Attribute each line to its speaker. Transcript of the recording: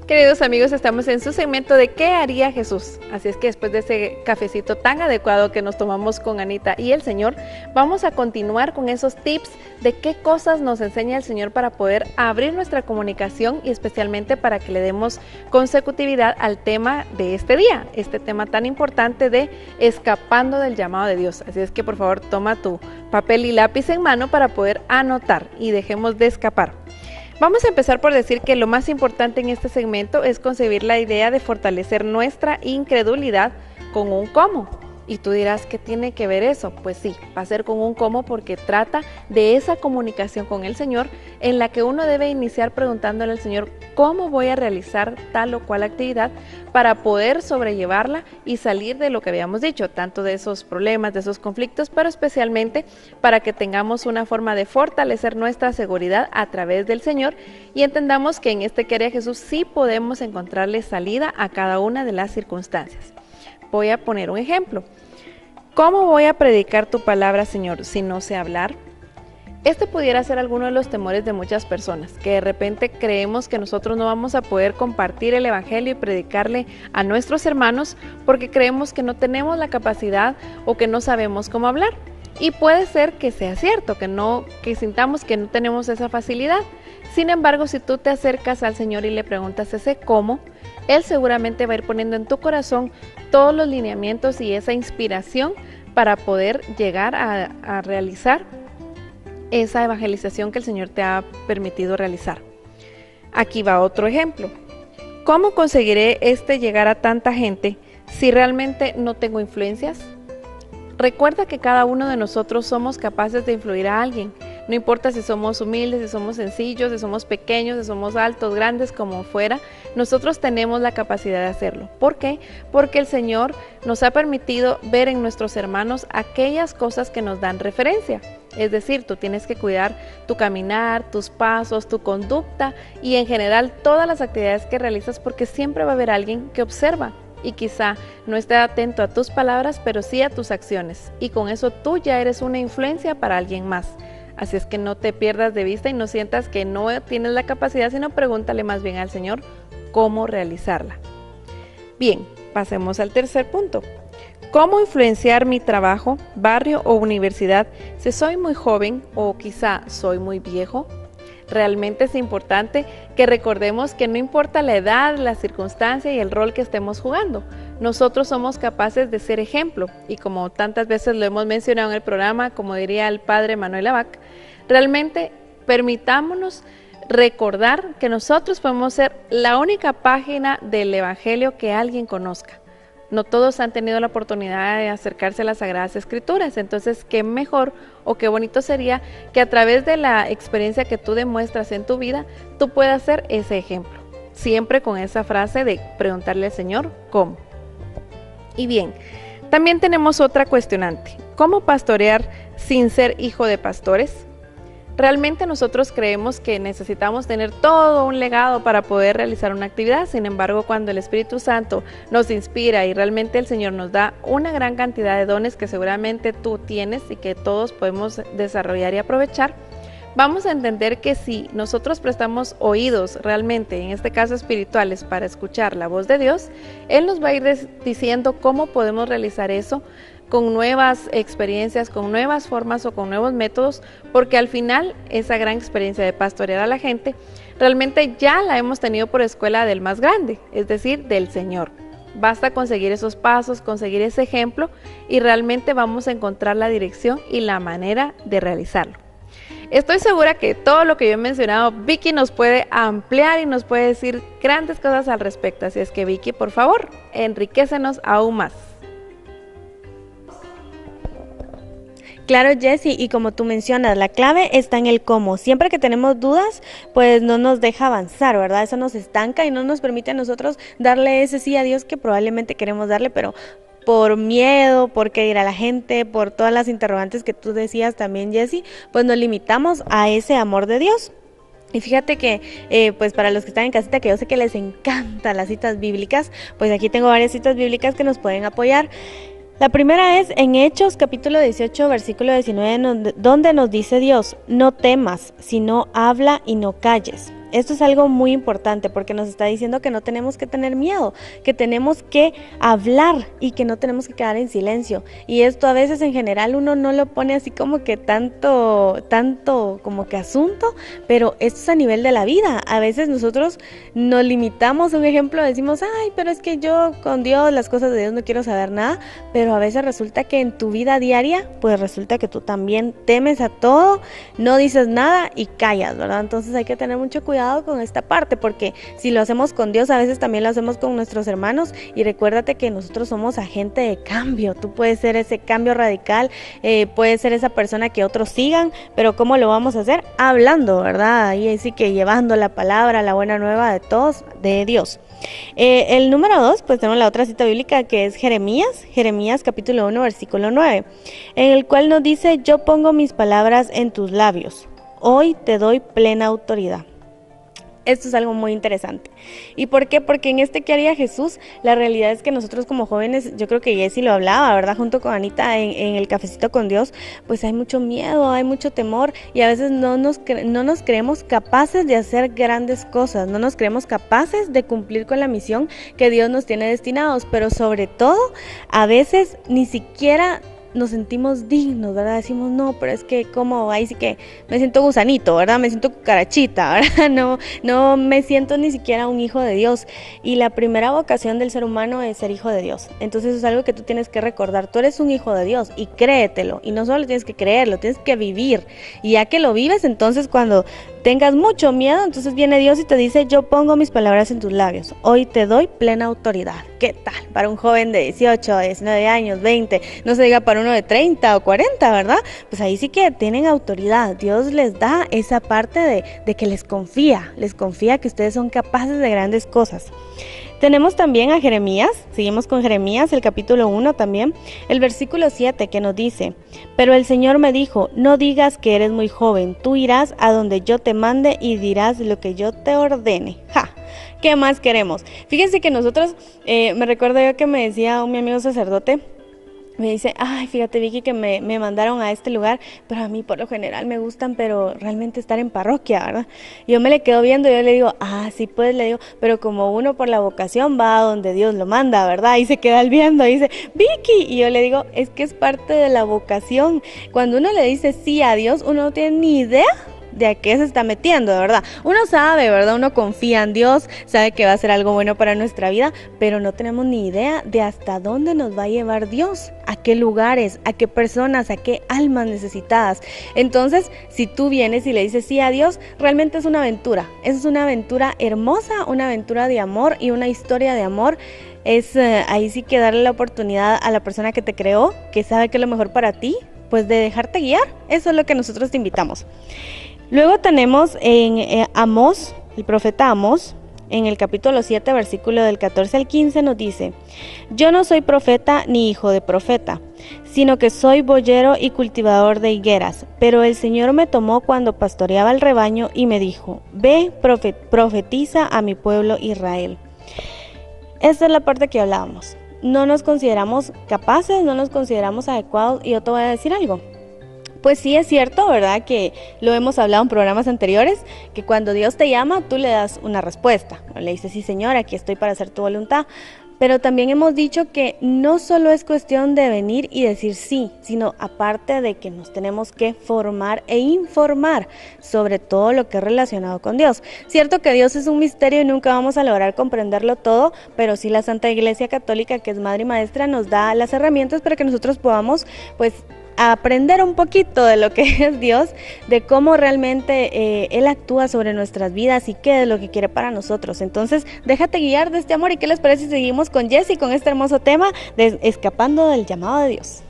Speaker 1: Queridos amigos, estamos en su segmento de ¿qué haría Jesús? Así es que después de ese cafecito tan adecuado que nos tomamos con Anita y el Señor, vamos a continuar con esos tips de qué cosas nos enseña el Señor para poder abrir nuestra comunicación y especialmente para que le demos consecutividad al tema de este día, este tema tan importante de escapando del llamado de Dios. Así es que por favor toma tu papel y lápiz en mano para poder anotar y dejemos de escapar. Vamos a empezar por decir que lo más importante en este segmento es concebir la idea de fortalecer nuestra incredulidad con un cómo. Y tú dirás, ¿qué tiene que ver eso? Pues sí, va a ser con un cómo porque trata de esa comunicación con el Señor en la que uno debe iniciar preguntándole al Señor cómo voy a realizar tal o cual actividad para poder sobrellevarla y salir de lo que habíamos dicho, tanto de esos problemas, de esos conflictos, pero especialmente para que tengamos una forma de fortalecer nuestra seguridad a través del Señor y entendamos que en este que haría Jesús sí podemos encontrarle salida a cada una de las circunstancias. Voy a poner un ejemplo. ¿Cómo voy a predicar tu palabra, Señor, si no sé hablar? Este pudiera ser alguno de los temores de muchas personas, que de repente creemos que nosotros no vamos a poder compartir el evangelio y predicarle a nuestros hermanos porque creemos que no tenemos la capacidad o que no sabemos cómo hablar. Y puede ser que sea cierto, que sintamos que no tenemos esa facilidad. Sin embargo, si tú te acercas al Señor y le preguntas ese cómo, Él seguramente va a ir poniendo en tu corazón todos los lineamientos y esa inspiración para poder llegar a realizar esa evangelización que el Señor te ha permitido realizar. Aquí va otro ejemplo. ¿Cómo conseguiré llegar a tanta gente si realmente no tengo influencias? Recuerda que cada uno de nosotros somos capaces de influir a alguien. No importa si somos humildes, si somos sencillos, si somos pequeños, si somos altos, grandes, como fuera, nosotros tenemos la capacidad de hacerlo. ¿Por qué? Porque el Señor nos ha permitido ver en nuestros hermanos aquellas cosas que nos dan referencia. Es decir, tú tienes que cuidar tu caminar, tus pasos, tu conducta y en general todas las actividades que realizas porque siempre va a haber alguien que observa. Y quizá no esté atento a tus palabras, pero sí a tus acciones. Y con eso tú ya eres una influencia para alguien más. Así es que no te pierdas de vista y no sientas que no tienes la capacidad, sino pregúntale más bien al Señor cómo realizarla. Bien, pasemos al tercer punto. ¿Cómo influenciar mi trabajo, barrio o universidad si soy muy joven o quizá soy muy viejo? Realmente es importante que recordemos que no importa la edad, la circunstancia y el rol que estemos jugando, nosotros somos capaces de ser ejemplo y como tantas veces lo hemos mencionado en el programa, como diría el padre Manuel Abac, realmente permitámonos recordar que nosotros podemos ser la única página del evangelio que alguien conozca. No todos han tenido la oportunidad de acercarse a las Sagradas Escrituras, entonces qué mejor o qué bonito sería que a través de la experiencia que tú demuestras en tu vida, tú puedas ser ese ejemplo, siempre con esa frase de preguntarle al Señor cómo. Y bien, también tenemos otra cuestionante, ¿cómo pastorear sin ser hijo de pastores? Realmente nosotros creemos que necesitamos tener todo un legado para poder realizar una actividad, sin embargo cuando el Espíritu Santo nos inspira y realmente el Señor nos da una gran cantidad de dones que seguramente tú tienes y que todos podemos desarrollar y aprovechar, vamos a entender que si nosotros prestamos oídos realmente, en este caso espirituales, para escuchar la voz de Dios, Él nos va a ir diciendo cómo podemos realizar eso con nuevas experiencias, con nuevas formas o con nuevos métodos, porque al final esa gran experiencia de pastorear a la gente, realmente ya la hemos tenido por escuela del más grande, es decir, del Señor. Basta conseguir esos pasos, conseguir ese ejemplo y realmente vamos a encontrar la dirección y la manera de realizarlo. Estoy segura que todo lo que yo he mencionado, Vicky nos puede ampliar y nos puede decir grandes cosas al respecto, así es que Vicky, por favor, enriquécenos aún más.
Speaker 2: Claro, Jessie, y como tú mencionas, la clave está en el cómo. Siempre que tenemos dudas, pues no nos deja avanzar, ¿verdad? Eso nos estanca y no nos permite a nosotros darle ese sí a Dios que probablemente queremos darle, pero por miedo, por qué dirá la gente, por todas las interrogantes que tú decías también, Jessie, pues nos limitamos a ese amor de Dios. Y fíjate que, pues para los que están en casita, que yo sé que les encantan las citas bíblicas, pues aquí tengo varias citas bíblicas que nos pueden apoyar. La primera es en Hechos capítulo 18 versículo 19 donde nos dice Dios, no temas, sino habla y no calles. Esto es algo muy importante porque nos está diciendo que no tenemos que tener miedo, que tenemos que hablar y que no tenemos que quedar en silencio. Y esto a veces en general uno no lo pone así como que tanto como que asunto, pero esto es a nivel de la vida. A veces nosotros nos limitamos, un ejemplo, decimos, ay, pero es que yo con Dios, las cosas de Dios no quiero saber nada, pero a veces resulta que en tu vida diaria, pues resulta que tú también temes a todo, no dices nada y callas, ¿verdad? Entonces hay que tener mucho cuidado con esta parte, porque si lo hacemos con Dios, a veces también lo hacemos con nuestros hermanos, y recuérdate que nosotros somos agente de cambio. Tú puedes ser ese cambio radical, puedes ser esa persona que otros sigan, pero ¿cómo lo vamos a hacer? Hablando, ¿verdad? Ahí sí que llevando la palabra, la buena nueva de todos, de Dios. El número 2, pues tenemos la otra cita bíblica que es Jeremías capítulo 1 versículo 9, en el cual nos dice: yo pongo mis palabras en tus labios, hoy te doy plena autoridad. Esto es algo muy interesante. ¿Y por qué? Porque en este ¿qué haría Jesús? La realidad es que nosotros como jóvenes, yo creo que Jessy lo hablaba, ¿verdad? Junto con Anita en el cafecito con Dios, pues hay mucho miedo, hay mucho temor, y a veces no nos creemos capaces de hacer grandes cosas, no nos creemos capaces de cumplir con la misión que Dios nos tiene destinados, pero sobre todo, a veces ni siquiera nos sentimos dignos, ¿verdad? Decimos, no, pero es que como ahí sí que me siento gusanito, ¿verdad? Me siento cucarachita, ¿verdad? No me siento ni siquiera un hijo de Dios. Y la primera vocación del ser humano es ser hijo de Dios. Entonces eso es algo que tú tienes que recordar. Tú eres un hijo de Dios y créetelo. Y no solo tienes que creerlo, tienes que vivir. Y ya que lo vives, entonces cuando tengas mucho miedo, entonces viene Dios y te dice: yo pongo mis palabras en tus labios, hoy te doy plena autoridad. ¿Qué tal? Para un joven de 18, 19 años, 20, no se diga para uno de 30 o 40, ¿verdad? Pues ahí sí que tienen autoridad. Dios les da esa parte de que les confía que ustedes son capaces de grandes cosas. Tenemos también a Jeremías, seguimos con Jeremías, el capítulo 1 también, el versículo 7 que nos dice: pero el Señor me dijo, no digas que eres muy joven, tú irás a donde yo te mande y dirás lo que yo te ordene. ¡Ja! ¿Qué más queremos? Fíjense que nosotros, me recuerdo yo que me decía mi amigo sacerdote, me dice: ay, fíjate Vicky que me mandaron a este lugar, pero a mí por lo general me gustan, pero realmente estar en parroquia, ¿verdad? Y yo me le quedo viendo y yo le digo: sí pues, le digo, pero como uno por la vocación va a donde Dios lo manda, ¿verdad? Y se queda al viendo y dice: Vicky, y yo le digo: es que es parte de la vocación. Cuando uno le dice sí a Dios, uno no tiene ni idea de a qué se está metiendo, de verdad. Uno sabe, ¿verdad? Uno confía en Dios, sabe que va a ser algo bueno para nuestra vida, pero no tenemos ni idea de hasta dónde nos va a llevar Dios, a qué lugares, a qué personas, a qué almas necesitadas. Entonces, si tú vienes y le dices sí a Dios, realmente es una aventura. Es una aventura hermosa, una aventura de amor y una historia de amor. Es ahí sí que darle la oportunidad a la persona que te creó, que sabe que es lo mejor para ti, pues de dejarte guiar. Eso es lo que nosotros te invitamos. Luego tenemos en Amós, el profeta Amós, en el capítulo 7, versículo del 14 al 15 nos dice: yo no soy profeta ni hijo de profeta, sino que soy boyero y cultivador de higueras, pero el Señor me tomó cuando pastoreaba el rebaño y me dijo: ve, profetiza a mi pueblo Israel. Esta es la parte que hablábamos. No nos consideramos capaces, no nos consideramos adecuados, y yo te voy a decir algo. Pues sí es cierto, ¿verdad? Que lo hemos hablado en programas anteriores, que cuando Dios te llama, tú le das una respuesta. Le dices: sí, Señor, aquí estoy para hacer tu voluntad. Pero también hemos dicho que no solo es cuestión de venir y decir sí, sino aparte de que nos tenemos que formar e informar sobre todo lo que es relacionado con Dios. Cierto que Dios es un misterio y nunca vamos a lograr comprenderlo todo, pero sí la Santa Iglesia Católica, que es madre y maestra, nos da las herramientas para que nosotros podamos, pues, aprender un poquito de lo que es Dios, de cómo realmente Él actúa sobre nuestras vidas y qué es lo que quiere para nosotros. Entonces, déjate guiar de este amor. ¿Y qué les parece si seguimos con Jessy con este hermoso tema de escapando del llamado de Dios?